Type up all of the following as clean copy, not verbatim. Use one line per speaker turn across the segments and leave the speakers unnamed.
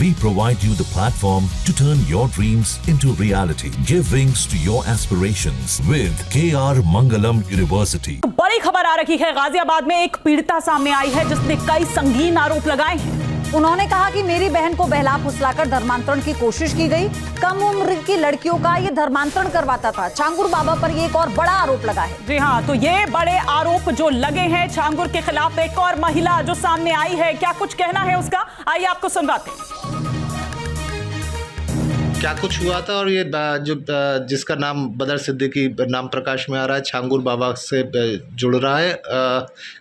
We provide you the platform to turn your dreams into reality. Give wings to your aspirations with KR Mangalam University.
बड़ी खबर आ रही है, गाजियाबाद में एक पीड़िता सामने आई है जिसने कई संगीन आरोप लगाए हैं।
उन्होंने कहा कि मेरी बहन को बहला फुसलाकर धर्मांतरण की कोशिश की गई। कम उम्र की लड़कियों का ये धर्मांतरण करवाता था। छांगुर बाबा पर ये एक और बड़ा आरोप लगा है।
जी हाँ, तो ये बड़े आरोप जो लगे हैं छांगुर के खिलाफ, एक और महिला जो सामने आई है, क्या कुछ कहना है उसका, आइए आपको सुनवाते हैं।
क्या कुछ हुआ था और ये जो जिसका नाम बदर सिद्दीकी नाम प्रकाश में आ रहा है, छांगुर बाबा से जुड़ रहा है,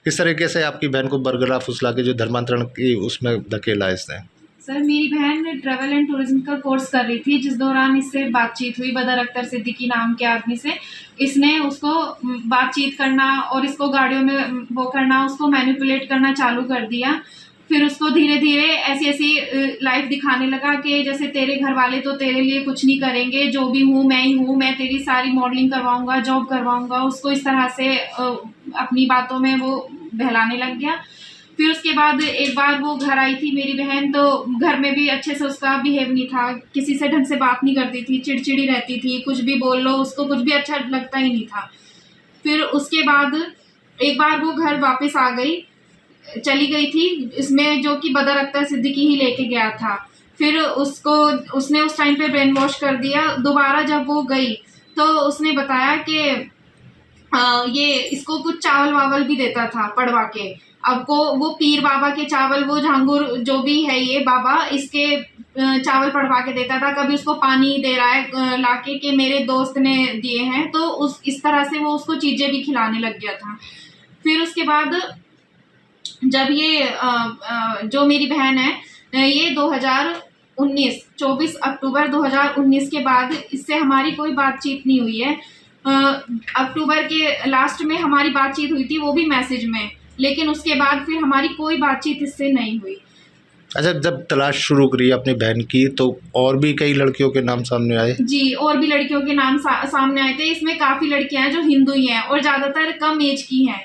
किस तरीके से आपकी बहन को बरगला फुसला के जो धर्मांतरण की उसमें धकेला है इसने?
सर, मेरी बहन ट्रैवल एंड टूरिज्म का कोर्स कर रही थी, जिस दौरान इससे बातचीत हुई बदर अख्तर सिद्दीकी नाम के आदमी से। इसने उसको बातचीत करना और इसको गाड़ियों में वो करना, उसको मैनिपुलेट करना चालू कर दिया। फिर उसको धीरे धीरे ऐसी ऐसी लाइफ दिखाने लगा कि जैसे तेरे घर वाले तो तेरे लिए कुछ नहीं करेंगे, जो भी हूँ मैं ही हूँ, मैं तेरी सारी मॉडलिंग करवाऊंगा, जॉब करवाऊंगा। उसको इस तरह से अपनी बातों में वो बहलाने लग गया। फिर उसके बाद एक बार वो घर आई थी मेरी बहन, तो घर में भी अच्छे से उसका बिहेव नहीं था, किसी से ढंग से बात नहीं करती थी, चिड़चिड़ी रहती थी, कुछ भी बोल लो उसको कुछ भी अच्छा लगता ही नहीं था। फिर उसके बाद एक बार वो घर वापस आ गई, चली गई थी, इसमें जो कि बदर अख्तर सिद्दीकी ही लेके गया था। फिर उसने उस टाइम पे ब्रेन वॉश कर दिया। दोबारा जब वो गई तो उसने बताया कि ये इसको कुछ चावल वावल भी देता था पड़वा के। अब को वो पीर बाबा के चावल, वो झांगुर जो भी है ये बाबा, इसके चावल पड़वा के देता था। कभी उसको पानी दे रहा है लाके कि मेरे दोस्त ने दिए हैं, तो इस तरह से वो उसको चीज़ें भी खिलाने लग गया था। फिर उसके बाद जब ये जो मेरी बहन है, ये 24 अक्टूबर 2019 के बाद इससे हमारी कोई बातचीत नहीं हुई है। अक्टूबर के लास्ट में हमारी बातचीत हुई थी, वो भी मैसेज में, लेकिन उसके बाद फिर हमारी कोई बातचीत इससे नहीं हुई।
अच्छा, जब तलाश शुरू करी अपनी बहन की तो और भी कई लड़कियों के नाम सामने आए? जी,
और भी लड़कियों के नाम सामने आए थे। इसमें काफ़ी लड़कियां हैं जो हिंदू ही हैं और ज़्यादातर कम एज की हैं।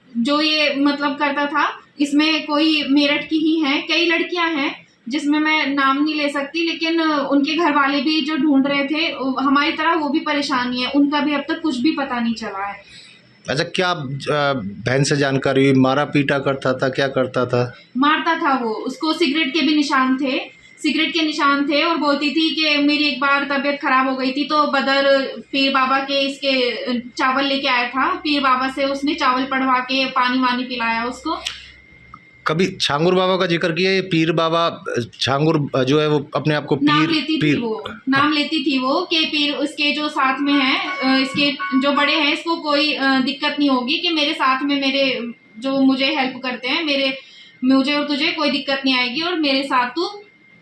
जो ये मतलब करता था, इसमें कोई मेरठ की ही हैं, कई लड़कियां हैं जिसमें मैं नाम नहीं ले सकती, लेकिन उनके घर वाले भी जो ढूंढ रहे थे हमारी तरह, वो भी परेशानी है, उनका भी अब तक कुछ भी पता नहीं चला है।
अच्छा, क्या बहन से जानकारी, मारा पीटा करता था, क्या करता था?
मारता था वो, उसको सिगरेट के भी निशान थे और बोलती थी कि मेरी एक बार तबीयत खराब हो गई थी तो बदर पीर बाबा के इसके चावल लेके आया था, पीर बाबा से उसने चावल पढ़वा के पानी वानी पिलाया उसको।
कभी छांगुर बाबा का जिक्र किया? ये पीर बाबा छांगुर जो है वो अपने आप को
नाम लेती थी वो कि पीर उसके जो साथ में है, इसके जो बड़े हैं, इसको कोई दिक्कत नहीं होगी कि मेरे साथ में मेरे जो मुझे हेल्प करते हैं, मुझे और तुझे कोई दिक्कत नहीं आएगी और मेरे साथ तू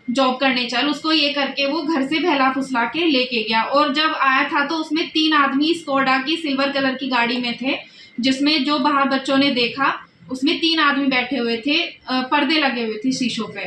जॉब करने चल। उसको ये करके वो घर से बहला फुसला के लेके गया। और जब आया था तो उसमें 3 आदमी स्कोडा की सिल्वर कलर की गाड़ी में थे, जिसमें जो बाहर बच्चों ने देखा उसमें 3 आदमी बैठे हुए थे, पर्दे लगे हुए थे शीशों पे।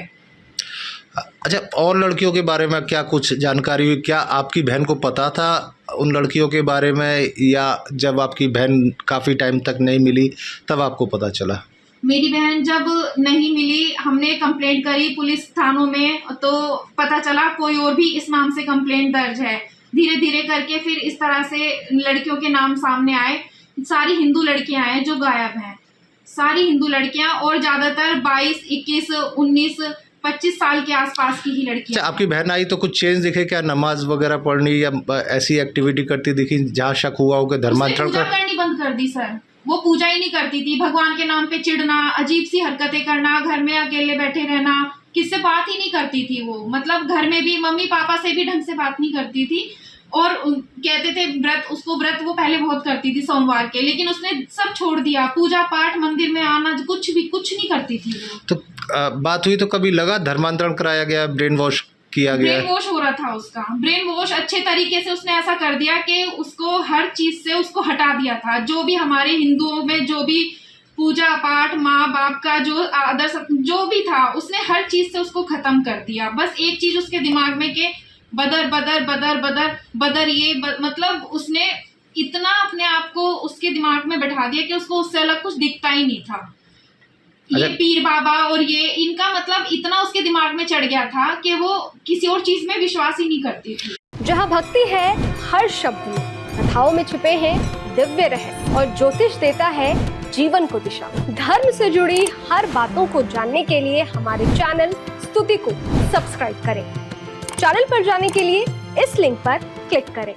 अच्छा, और लड़कियों के बारे में क्या कुछ जानकारी हुई? क्या आपकी बहन को पता था उन लड़कियों के बारे में, या जब आपकी बहन काफ़ी टाइम तक नहीं मिली तब आपको पता चला?
मेरी बहन जब नहीं मिली, हमने कंप्लेंट करी पुलिस थानों में, तो पता चला कोई और भी इस नाम से कंप्लेंट दर्ज है। धीरे धीरे करके फिर इस तरह से लड़कियों के नाम सामने आए। सारी हिंदू लड़कियां हैं जो गायब हैं, सारी हिंदू लड़कियां, और ज़्यादातर 22, 21, 19, 25 साल के आसपास की ही लड़कियां।
आपकी बहन आई तो कुछ चेंज दिखे क्या? नमाज वगैरह पढ़नी या ऐसी एक्टिविटी करती दिखी जहाँ शक हुआ हो कि धर्मांतरण
करनी बंद कर दी सर। वो पूजा ही नहीं करती थी, भगवान के नाम पे चिढ़ना, अजीब सी हरकतें करना, घर में अकेले बैठे रहना, किससे बात ही नहीं करती थी वो। मतलब घर में भी मम्मी पापा से भी ढंग से बात नहीं करती थी। और कहते थे व्रत वो पहले बहुत करती थी सोमवार के, लेकिन उसने सब छोड़ दिया। पूजा पाठ, मंदिर में आना, कुछ नहीं करती थी वो।
तो बात हुई तो कभी लगा धर्मांतरण कराया गया, ब्रेन वॉश किया गया?
ब्रेन वॉश हो रहा था उसका, ब्रेन वॉश अच्छे तरीके से उसने ऐसा कर दिया कि उसको हर चीज से उसको हटा दिया था। जो भी हमारे हिंदुओं में जो भी पूजा पाठ, माँ बाप का जो आदर जो भी था, उसने हर चीज से उसको खत्म कर दिया। बस एक चीज उसके दिमाग में कि बदर बदर बदर बदर बदर, मतलब उसने इतना अपने आप को उसके दिमाग में बैठा दिया कि उसको उससे अलग कुछ दिखता ही नहीं था। ये पीर बाबा और ये इनका मतलब इतना उसके दिमाग में चढ़ गया था कि वो किसी और चीज में विश्वास ही नहीं करती थी।
जहाँ भक्ति है हर शब्द में, कथाओं में छुपे हैं दिव्य रहस्य और ज्योतिष देता है जीवन को दिशा। धर्म से जुड़ी हर बातों को जानने के लिए हमारे चैनल स्तुति को सब्सक्राइब करें। चैनल पर जाने के लिए इस लिंक पर क्लिक करें।